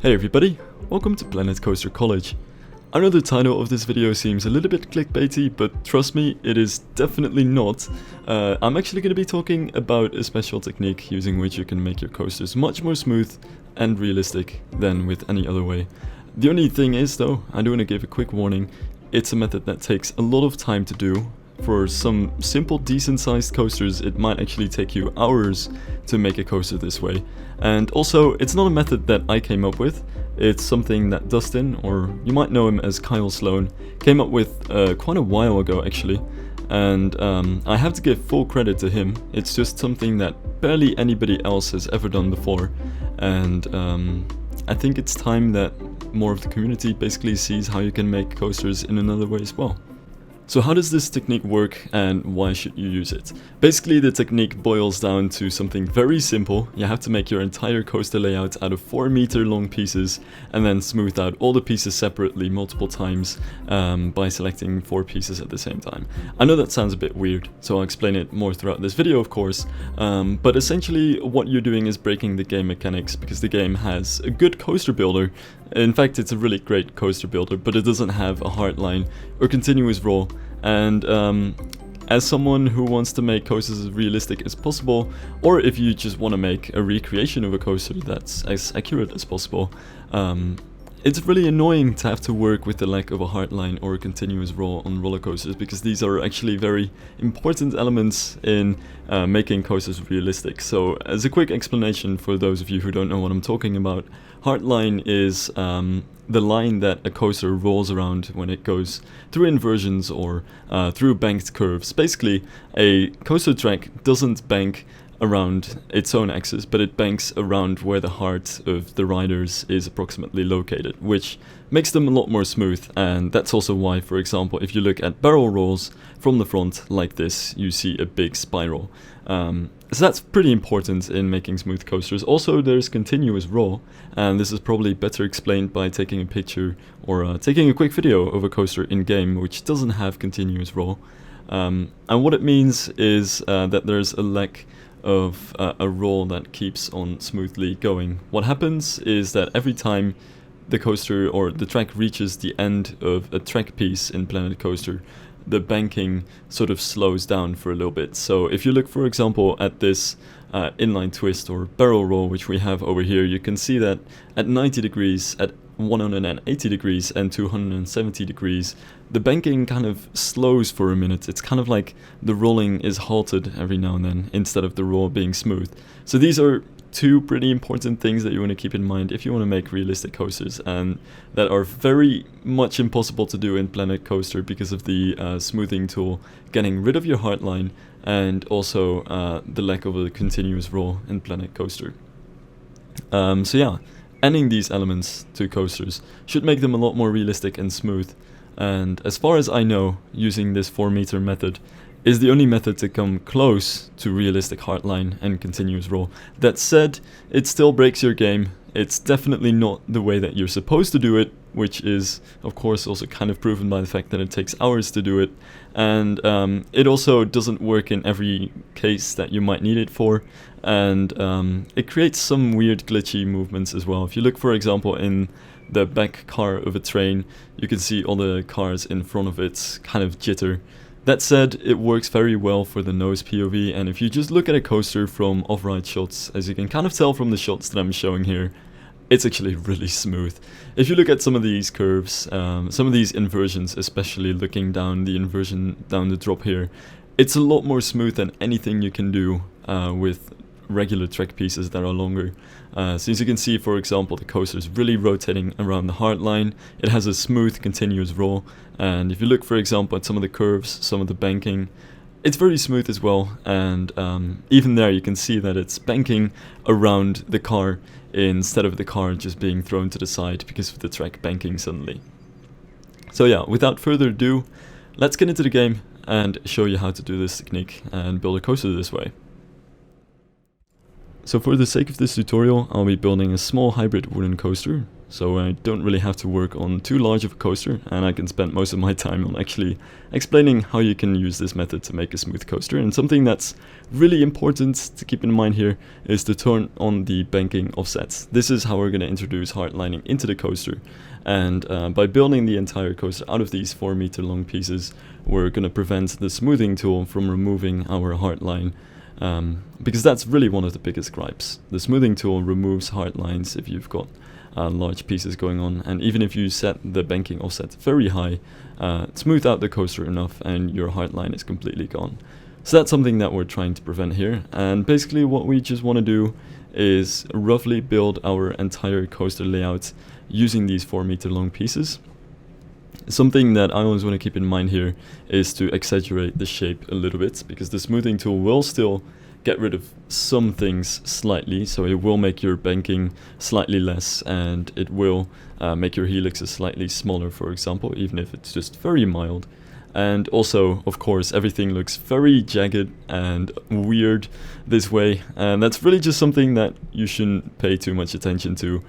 Hey everybody, welcome to Planet Coaster College. I know the title of this video seems a little bit clickbaity, but trust me, it is definitely not. I'm actually going to be talking about a special technique using which you can make your coasters much more smooth and realistic than with any other way. The only thing is though, I do want to give a quick warning, it's a method that takes a lot of time to do. For some simple decent sized coasters it might actually take you hours to make a coaster this way. And also it's not a method that I came up with, it's something that Dustin, or you might know him as Kyle Sloan, came up with quite a while ago actually. And I have to give full credit to him, it's just something that barely anybody else has ever done before. And I think it's time that more of the community basically sees how you can make coasters in another way as well. So how does this technique work and why should you use it? Basically the technique boils down to something very simple. You have to make your entire coaster layout out of 4-meter long pieces and then smooth out all the pieces separately multiple times by selecting 4 pieces at the same time. I know that sounds a bit weird, so I'll explain it more throughout this video of course, but essentially what you're doing is breaking the game mechanics because the game has a good coaster builder. In fact, it's a really great coaster builder, but it doesn't have a heartline or continuous roll. And as someone who wants to make coasters as realistic as possible, or if you just want to make a recreation of a coaster that's as accurate as possible, it's really annoying to have to work with the lack of a heartline or a continuous roll on roller coasters, because these are actually very important elements in making coasters realistic. So as a quick explanation for those of you who don't know what I'm talking about, heartline is the line that a coaster rolls around when it goes through inversions or through banked curves. Basically, a coaster track doesn't bank around its own axis, but it banks around where the heart of the riders is approximately located, which makes them a lot more smooth. And that's also why, for example, if you look at barrel rolls from the front like this, you see a big spiral. So that's pretty important in making smooth coasters. Also, there's continuous roll, and this is probably better explained by taking a picture or taking a quick video of a coaster in-game which doesn't have continuous roll. And what it means is that there's a lack of a roll that keeps on smoothly going. What happens is that every time the coaster or the track reaches the end of a track piece in Planet Coaster, the banking sort of slows down for a little bit. So if you look, for example, at this inline twist or barrel roll which we have over here, you can see that at 90 degrees, at 180 degrees and 270 degrees, the banking kind of slows for a minute. It's kind of like the rolling is halted every now and then instead of the roll being smooth. So these are two pretty important things that you want to keep in mind if you want to make realistic coasters, and that are very much impossible to do in Planet Coaster because of the smoothing tool getting rid of your heartline, and also the lack of a continuous roll in Planet Coaster. So yeah, adding these elements to coasters should make them a lot more realistic and smooth. And as far as I know, using this 4-meter method is the only method to come close to realistic heartline and continuous roll. That said, it still breaks your game. It's definitely not the way that you're supposed to do it, which is of course also kind of proven by the fact that it takes hours to do it. And it also doesn't work in every case that you might need it for. And it creates some weird glitchy movements as well. If you look, for example, in the back car of a train, you can see all the cars in front of it kind of jitter. That said, it works very well for the nose POV, and if you just look at a coaster from off-ride shots, as you can kind of tell from the shots that I'm showing here, it's actually really smooth. If you look at some of these curves, some of these inversions, especially looking down the inversion, down the drop here, it's a lot more smooth than anything you can do with regular track pieces that are longer. So as you can see, for example, the coaster is really rotating around the heartline. It has a smooth continuous roll, and if you look, for example, at some of the curves, some of the banking, it's very smooth as well. And even there you can see that it's banking around the car instead of the car just being thrown to the side because of the track banking suddenly. So yeah, without further ado, let's get into the game and show you how to do this technique and build a coaster this way. So for the sake of this tutorial, I'll be building a small hybrid wooden coaster. so I don't really have to work on too large of a coaster, and I can spend most of my time on actually explaining how you can use this method to make a smooth coaster. And something that's really important to keep in mind here is to turn on the banking offsets. This is how we're going to introduce heartlining into the coaster, and by building the entire coaster out of these 4 meter long pieces, we're going to prevent the smoothing tool from removing our heartline. Because that's really one of the biggest gripes. The smoothing tool removes hard lines if you've got large pieces going on, and even if you set the banking offset very high, smooth out the coaster enough and your hard line is completely gone. So that's something that we're trying to prevent here, and basically what we just want to do is roughly build our entire coaster layout using these 4 meter long pieces. Something that I always want to keep in mind here is to exaggerate the shape a little bit, because the smoothing tool will still get rid of some things slightly, so it will make your banking slightly less, and it will make your helixes slightly smaller, for example, even if it's just very mild. And also, of course, everything looks very jagged and weird this way, and that's really just something that you shouldn't pay too much attention to.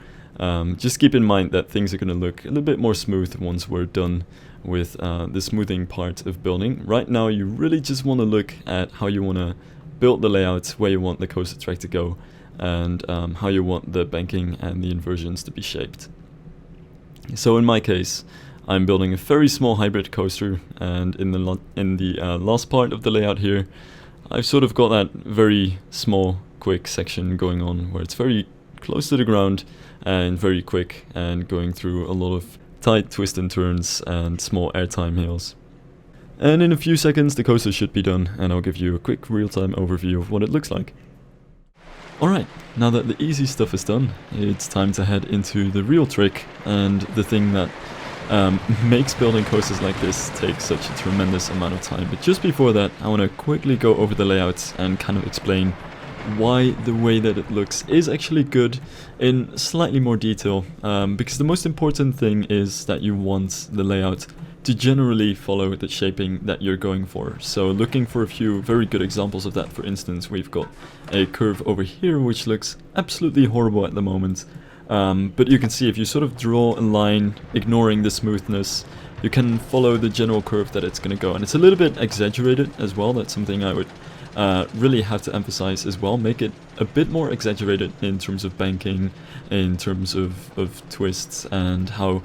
Just keep in mind that things are going to look a little bit more smooth once we're done with the smoothing part of building. Right now you really just want to look at how you want to build the layout, where you want the coaster track to go, and how you want the banking and the inversions to be shaped. So in my case, I'm building a very small hybrid coaster, and in the last part of the layout here, I've sort of got that very small, quick section going on where it's very close to the ground and very quick, and going through a lot of tight twists and turns and small airtime hills. And in a few seconds the coaster should be done, and I'll give you a quick real-time overview of what it looks like. Alright, now that the easy stuff is done, it's time to head into the real trick, and the thing that makes building coasters like this take such a tremendous amount of time. But just before that, I want to quickly go over the layouts and kind of explain why the way that it looks is actually good in slightly more detail, because the most important thing is that you want the layout to generally follow the shaping that you're going for. So looking for a few very good examples of that, for instance, we've got a curve over here which looks absolutely horrible at the moment, but you can see if you sort of draw a line ignoring the smoothness, you can follow the general curve that it's going to go, and it's a little bit exaggerated as well. That's something I would really have to emphasize as well. Make it a bit more exaggerated in terms of banking, in terms of twists, and how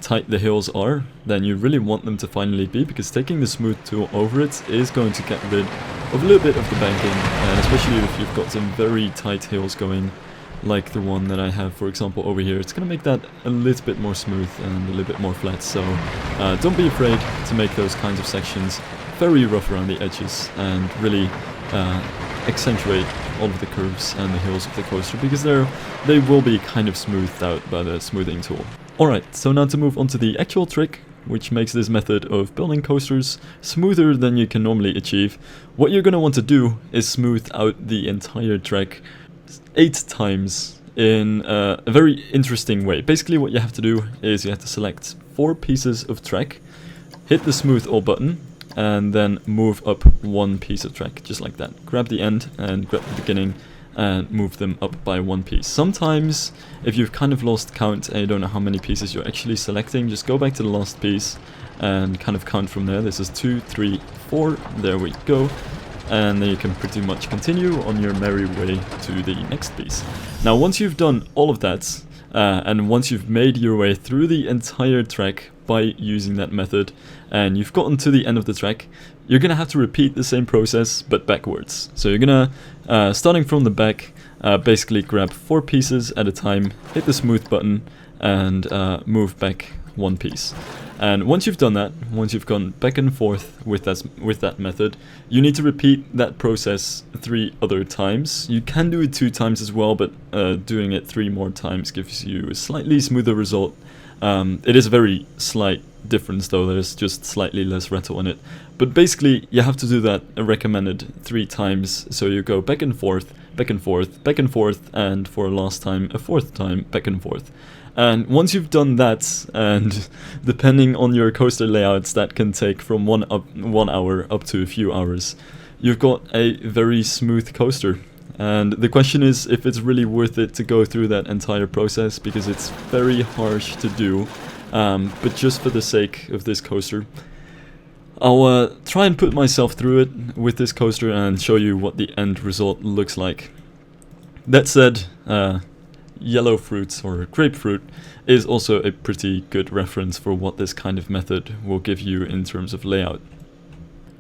tight the hills are than you really want them to finally be, because taking the smooth tool over it is going to get rid of a little bit of the banking, and especially if you've got some very tight hills going, like the one that I have, for example, over here, it's going to make that a little bit more smooth and a little bit more flat. So don't be afraid to make those kinds of sections very rough around the edges and really accentuate all of the curves and the hills of the coaster, because they will be kind of smoothed out by the smoothing tool. Alright, so now to move on to the actual trick, which makes this method of building coasters smoother than you can normally achieve. What you're going to want to do is smooth out the entire track 8 times in a very interesting way. Basically what you have to do is you have to select 4 pieces of track, hit the smooth all button, and then move up 1 piece of track, just like that. Grab the end and grab the beginning and move them up by 1 piece. Sometimes, if you've kind of lost count and you don't know how many pieces you're actually selecting, just go back to the last piece and kind of count from there. This is 2, 3, 4, there we go. And then you can pretty much continue on your merry way to the next piece. Now once you've done all of that, and once you've made your way through the entire track by using that method, and you've gotten to the end of the track, you're gonna have to repeat the same process but backwards. So you're gonna, starting from the back, basically grab 4 pieces at a time, hit the smooth button, and move back 1 piece. And once you've done that, once you've gone back and forth with that method, you need to repeat that process 3 other times. You can do it 2 times as well, but doing it 3 more times gives you a slightly smoother result. It is a very slight difference though, there's just slightly less rattle in it. But basically you have to do that recommended 3 times, so you go back and forth, back and forth, back and forth, and for a last time, a 4th time, back and forth. And once you've done that, and depending on your coaster layouts, that can take from 1 hour up to a few hours, you've got a very smooth coaster. And the question is if it's really worth it to go through that entire process, because it's very harsh to do. But just for the sake of this coaster, I'll try and put myself through it with this coaster and show you what the end result looks like. That said, yellow fruit or grapefruit is also a pretty good reference for what this kind of method will give you in terms of layout.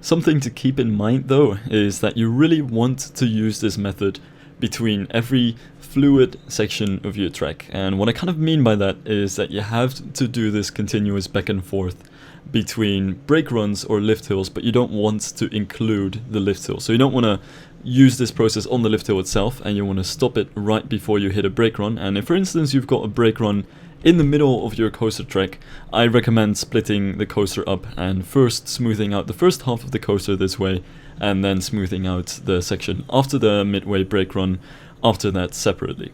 Something to keep in mind though is that you really want to use this method between every fluid section of your track, and what I kind of mean by that is that you have to do this continuous back and forth between brake runs or lift hills, but you don't want to include the lift hill. So you don't want to use this process on the lift hill itself, and you want to stop it right before you hit a brake run. And if for instance you've got a brake run in the middle of your coaster track, I recommend splitting the coaster up and first smoothing out the first half of the coaster this way, and then smoothing out the section after the midway brake run after that separately.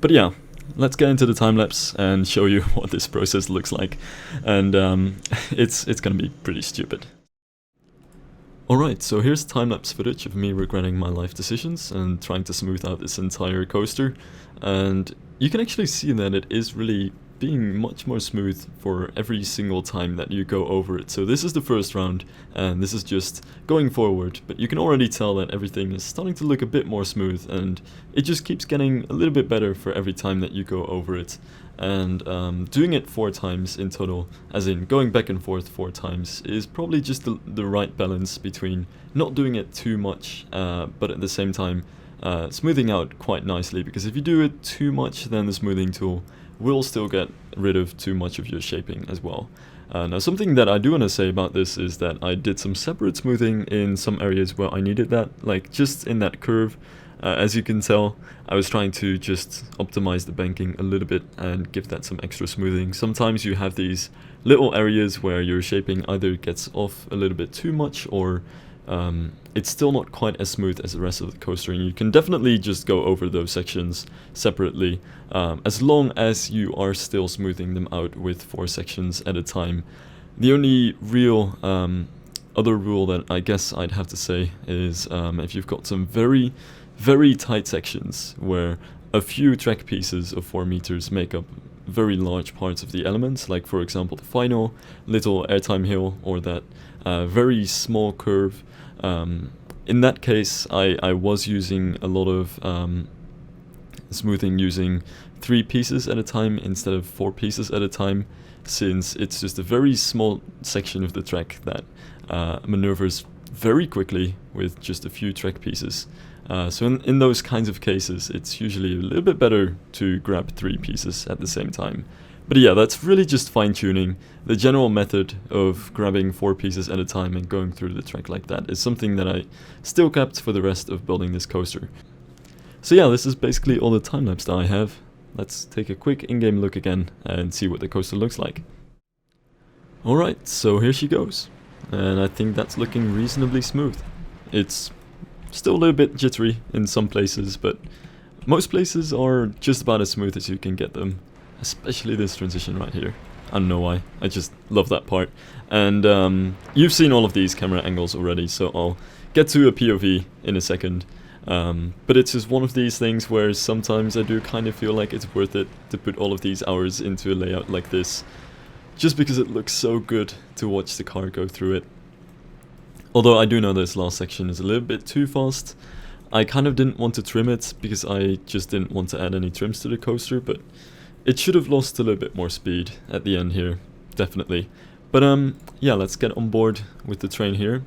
But yeah, let's get into the time lapse and show you what this process looks like, and it's gonna be pretty stupid. Alright, so here's time-lapse footage of me regretting my life decisions and trying to smooth out this entire coaster, and you can actually see that it is really being much more smooth for every single time that you go over it. So this is the first round, and this is just going forward, but you can already tell that everything is starting to look a bit more smooth, and it just keeps getting a little bit better for every time that you go over it. And doing it 4 times in total, as in going back and forth 4 times, is probably just the right balance between not doing it too much, but at the same time smoothing out quite nicely, because if you do it too much, then the smoothing tool will still get rid of too much of your shaping as well. Now something that I do want to say about this is that I did some separate smoothing in some areas where I needed that, like just in that curve. As you can tell, I was trying to just optimize the banking a little bit and give that some extra smoothing. Sometimes you have these little areas where your shaping either gets off a little bit too much, or it's still not quite as smooth as the rest of the coaster, and you can definitely just go over those sections separately, as long as you are still smoothing them out with 4 sections at a time. The only real other rule that I guess I'd have to say is if you've got some very tight sections where a few track pieces of 4 meters make up very large parts of the elements, like for example the final little airtime hill or that very small curve. In that case, I was using a lot of smoothing using 3 pieces at a time instead of 4 pieces at a time, since it's just a very small section of the track that maneuvers very quickly with just a few track pieces. So in those kinds of cases, it's usually a little bit better to grab 3 pieces at the same time. But yeah, that's really just fine-tuning. The general method of grabbing 4 pieces at a time and going through the track like that is something that I still kept for the rest of building this coaster. So yeah, this is basically all the time-lapse that I have. Let's take a quick in-game look again and see what the coaster looks like. Alright, so here she goes. And I think that's looking reasonably smooth. It's still a little bit jittery in some places, but most places are just about as smooth as you can get them. Especially this transition right here. I don't know why, I just love that part. And you've seen all of these camera angles already, so I'll get to a POV in a second. But it's just one of these things where sometimes I do kind of feel like it's worth it to put all of these hours into a layout like this, just because it looks so good to watch the car go through it. Although I do know this last section is a little bit too fast. I kind of didn't want to trim it because I just didn't want to add any trims to the coaster, but it should have lost a little bit more speed at the end here, definitely. But yeah, let's get on board with the train here.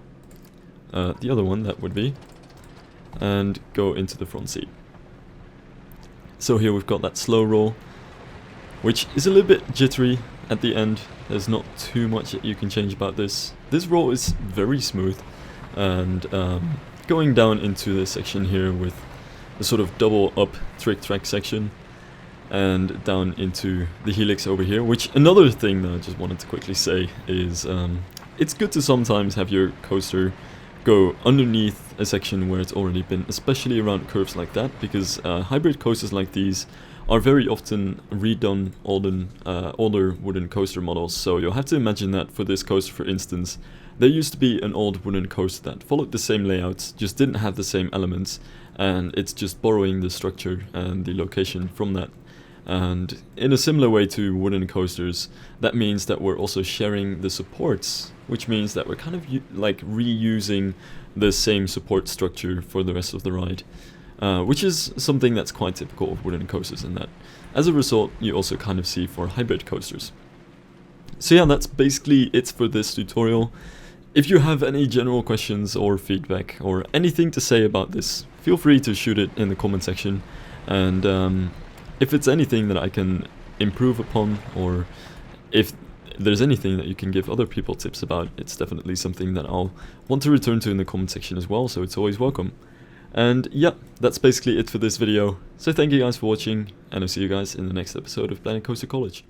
The other one, that would be. And go into the front seat. So here we've got that slow roll, which is a little bit jittery at the end. There's not too much that you can change about this. This roll is very smooth, and going down into this section here with a sort of double up trick track section, and down into the helix over here, which another thing that I just wanted to quickly say is it's good to sometimes have your coaster go underneath a section where it's already been, especially around curves like that, because hybrid coasters like these are very often redone older wooden coaster models. So you'll have to imagine that for this coaster, for instance, There used to be an old wooden coaster that followed the same layout, just didn't have the same elements, and it's just borrowing the structure and the location from that. And in a similar way to wooden coasters, that means that we're also sharing the supports, which means that we're kind of like reusing the same support structure for the rest of the ride, which is something that's quite typical of wooden coasters, in that as a result you also kind of see for hybrid coasters. So yeah, that's basically it for this tutorial. If you have any general questions or feedback or anything to say about this, feel free to shoot it in the comment section, and if it's anything that I can improve upon, or if there's anything that you can give other people tips about, it's definitely something that I'll want to return to in the comment section as well, so it's always welcome. And yeah, that's basically it for this video. So thank you guys for watching, and I'll see you guys in the next episode of Planet Coaster College.